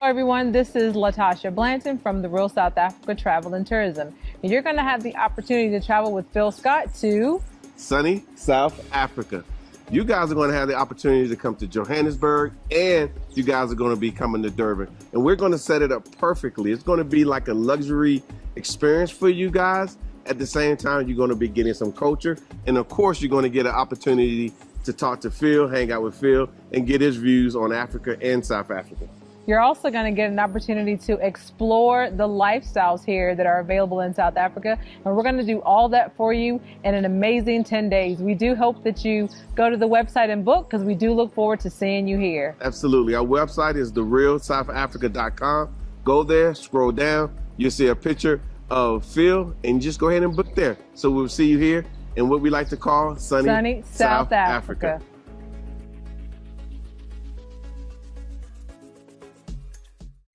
Hello everyone, this is Latasha Blanton from the Real South Africa Travel and Tourism. And you're going to have the opportunity to travel with Phil Scott to sunny South Africa. You guys are going to have the opportunity to come to Johannesburg, and you guys are going to be coming to Durban. And we're going to set it up perfectly. It's going to be like a luxury experience for you guys. At the same time, you're going to be getting some culture. And of course, you're going to get an opportunity to talk to Phil, hang out with Phil, and get his views on Africa and South Africa. You're also going to get an opportunity to explore the lifestyles here that are available in South Africa. And we're going to do all that for you in an amazing 10 days. We do hope that you go to the website and book, because we do look forward to seeing you here. Absolutely. Our website is therealsouthafrica.com. Go there, scroll down. You'll see a picture of Phil, and just go ahead and book there. So we'll see you here in what we like to call sunny South Africa.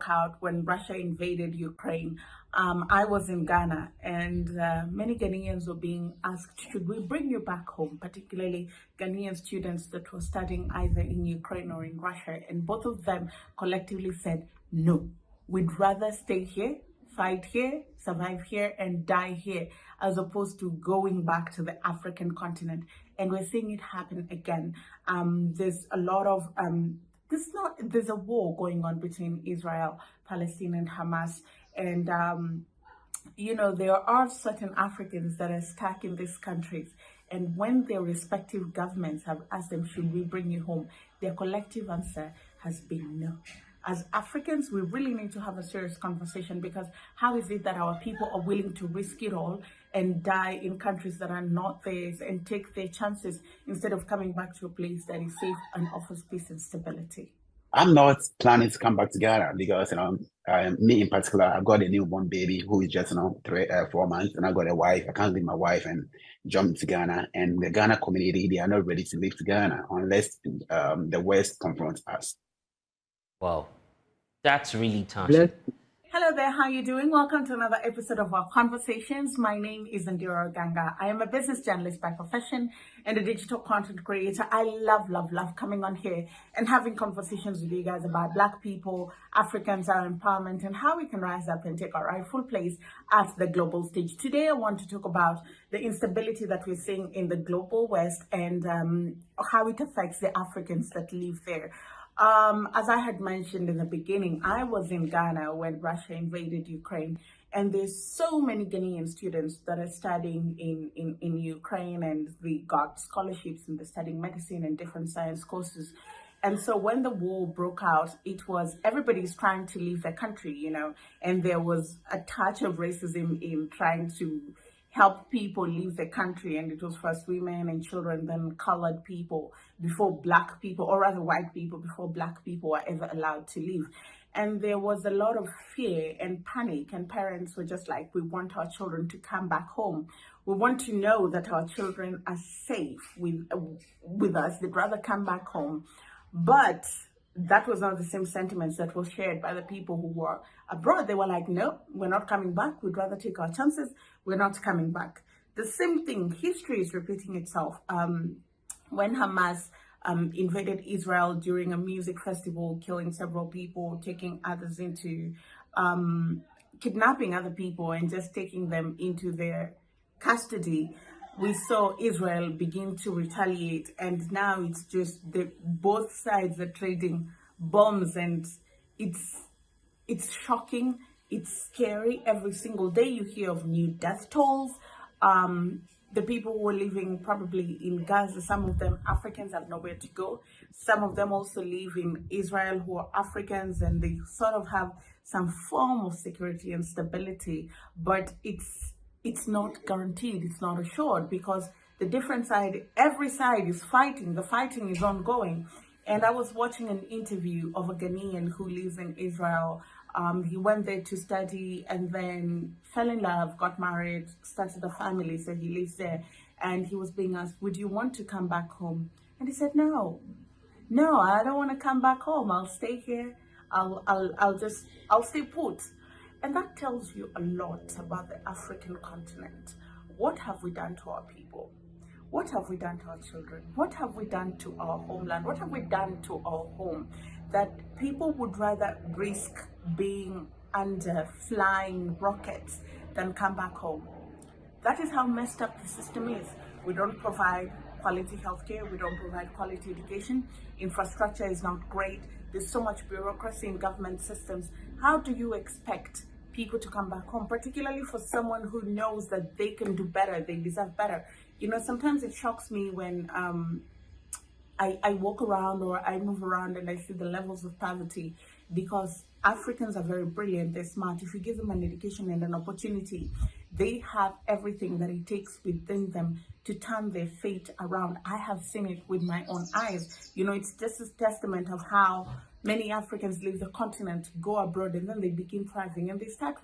Out when Russia invaded Ukraine. I was in Ghana, and many Ghanaians were being asked, should we bring you back home, particularly Ghanaian students that were studying either in Ukraine or in Russia, and both of them collectively said, no, we'd rather stay here, fight here, survive here, and die here, as opposed to going back to the African continent. And we're seeing it happen again. There's a lot of there's a war going on between Israel, Palestine, and Hamas. And, there are certain Africans that are stuck in these countries. And when their respective governments have asked them, should we bring you home? Their collective answer has been no. As Africans, we really need to have a serious conversation, because how is it that our people are willing to risk it all and die in countries that are not theirs and take their chances instead of coming back to a place that is safe and offers peace and stability? I'm not planning to come back to Ghana because, me in particular, I've got a newborn baby who is just, 4 months, and I've got a wife. I can't leave my wife and jump to Ghana. And the Ghana community, they are not ready to leave to Ghana unless the West confronts us. Wow, that's really touching. Hello there, how are you doing? Welcome to another episode of our conversations. My name is Ondiro Oganga. I am a business journalist by profession and a digital content creator. I love coming on here and having conversations with you guys about Black people, Africans, our empowerment, and how we can rise up and take our rightful place at the global stage. Today, I want to talk about the instability that we're seeing in the global West and how it affects the Africans that live there. As I had mentioned in the beginning, I was in Ghana when Russia invaded Ukraine, and there's so many Ghanaian students that are studying in Ukraine, and they got scholarships and they're studying medicine and different science courses. And so when the war broke out, it was everybody's trying to leave their country, and there was a touch of racism in trying to help people leave the country, and it was first women and children, then colored people before Black people, or rather white people before Black people were ever allowed to leave. And there was a lot of fear and panic, and parents were just like, we want our children to come back home. We want to know that our children are safe with us. They'd rather come back home. But that was not the same sentiments that were shared by the people who were abroad. They were like, no, we're not coming back. We'd rather take our chances. We're not coming back. The same thing, history is repeating itself. When Hamas invaded Israel during a music festival, killing several people, taking others into, kidnapping other people and just taking them into their custody, we saw Israel begin to retaliate, and now it's just both sides are trading bombs, and it's shocking, it's scary. Every single day you hear of new death tolls. The people who are living probably in Gaza, some of them Africans, have nowhere to go. Some of them also live in Israel who are Africans, and they sort of have some form of security and stability, but it's not guaranteed, it's not assured, because the different side, every side is fighting. The fighting is ongoing. And I was watching an interview of a Ghanaian who lives in Israel. He went there to study and then fell in love, got married, started a family, so he lives there. And he was being asked, would you want to come back home? And he said, no, I don't want to come back home. I'll stay here. I'll stay put. And that tells you a lot about the African continent. What have we done to our people? What have we done to our children? What have we done to our homeland? What have we done to our home? that people would rather risk being under flying rockets than come back home. That is how messed up the system is. We don't provide quality healthcare, we don't provide quality education, infrastructure is not great, there's so much bureaucracy in government systems. How do you expect people to come back home, particularly for someone who knows that they can do better, they deserve better? You know, sometimes it shocks me when I walk around or I move around and I see the levels of poverty, because Africans are very brilliant, they're smart. If you give them an education and an opportunity, they have everything that it takes within them to turn their fate around. I have seen it with my own eyes. You know, it's just a testament of how many Africans leave the continent, go abroad, and then they begin thriving. And they start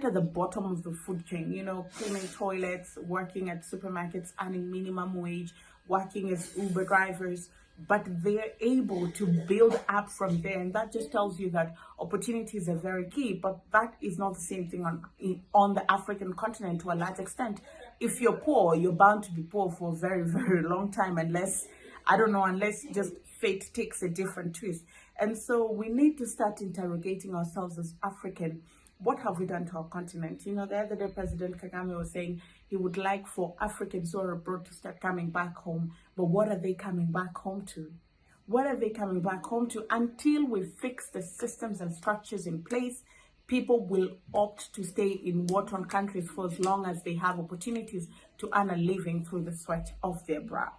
at the bottom of the food chain, you know, cleaning toilets, working at supermarkets, earning minimum wage, working as Uber drivers, but they're able to build up from there. And that just tells you that opportunities are very key, but that is not the same thing on the African continent to a large extent. If you're poor, you're bound to be poor for a very, very long time, unless just fate takes a different twist. And so we need to start interrogating ourselves as African. What have we done to our continent? You know, the other day, President Kagame was saying he would like for Africans who are abroad to start coming back home. But what are they coming back home to? What are they coming back home to? Until we fix the systems and structures in place, people will opt to stay in war-torn countries for as long as they have opportunities to earn a living through the sweat of their brow.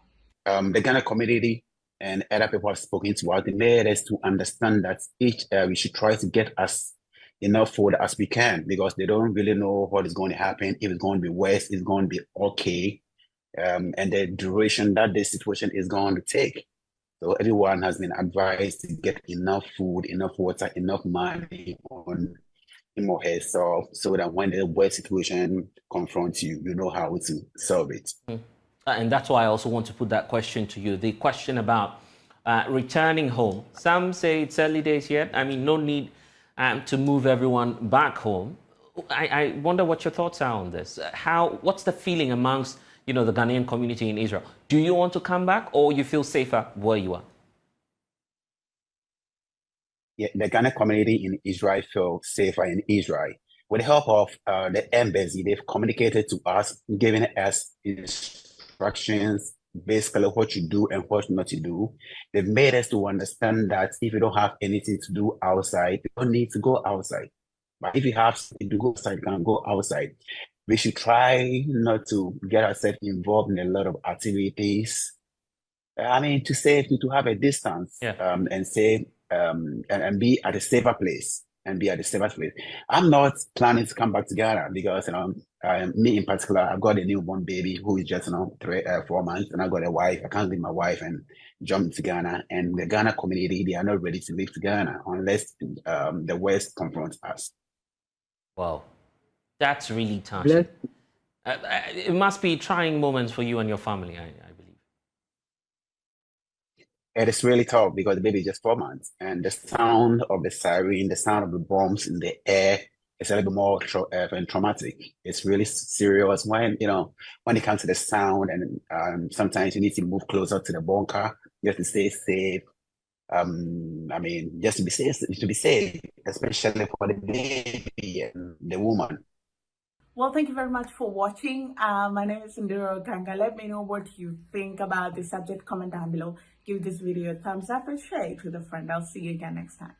The Ghana community and other people have spoken to us, they made us to understand that we should try to get us enough food as we can, because they don't really know what is going to happen, if it's going to be worse, it's going to be okay, and the duration that this situation is going to take. So everyone has been advised to get enough food, enough water, enough money on him or herself, so that when the worst situation confronts you, you know how to solve it. And that's why I also want to put that question to you, the question about returning home. Some say it's early days yet. I mean, no need to move everyone back home. I wonder what your thoughts are on this. What's the feeling amongst, you know, the Ghanaian community in Israel? Do you want to come back, or you feel safer where you are? Yeah, the Ghana community in Israel feels safer in Israel. With the help of the embassy, they've communicated to us, giving us instructions, basically what you do and what not to do. They've made us to understand that if you don't have anything to do outside, you don't need to go outside. But if you have something to go outside, you can go outside. We should try not to get ourselves involved in a lot of activities. I mean, to have a distance, and say, and be at a safer place. I'm not planning to come back to Ghana because, you know, me in particular, I've got a newborn baby who is just, you know, 4 months, and I've got a wife. I can't leave my wife and jump to Ghana. And the Ghana community, they are not ready to leave to Ghana unless the West confronts us. Wow, that's really touching. It must be trying moments for you and your family, I believe. It is really tough because the baby is just 4 months, and the sound of the siren, the sound of the bombs in the air is a little bit more traumatic. It's really serious when it comes to the sound, and sometimes you need to move closer to the bunker just to stay safe. I mean, just to be safe, especially for the baby and the woman. Well, thank you very much for watching. My name is Ondiro Oganga. Let me know what you think about the subject. Comment down below. Give this video a thumbs up and share it with a friend. I'll see you again next time.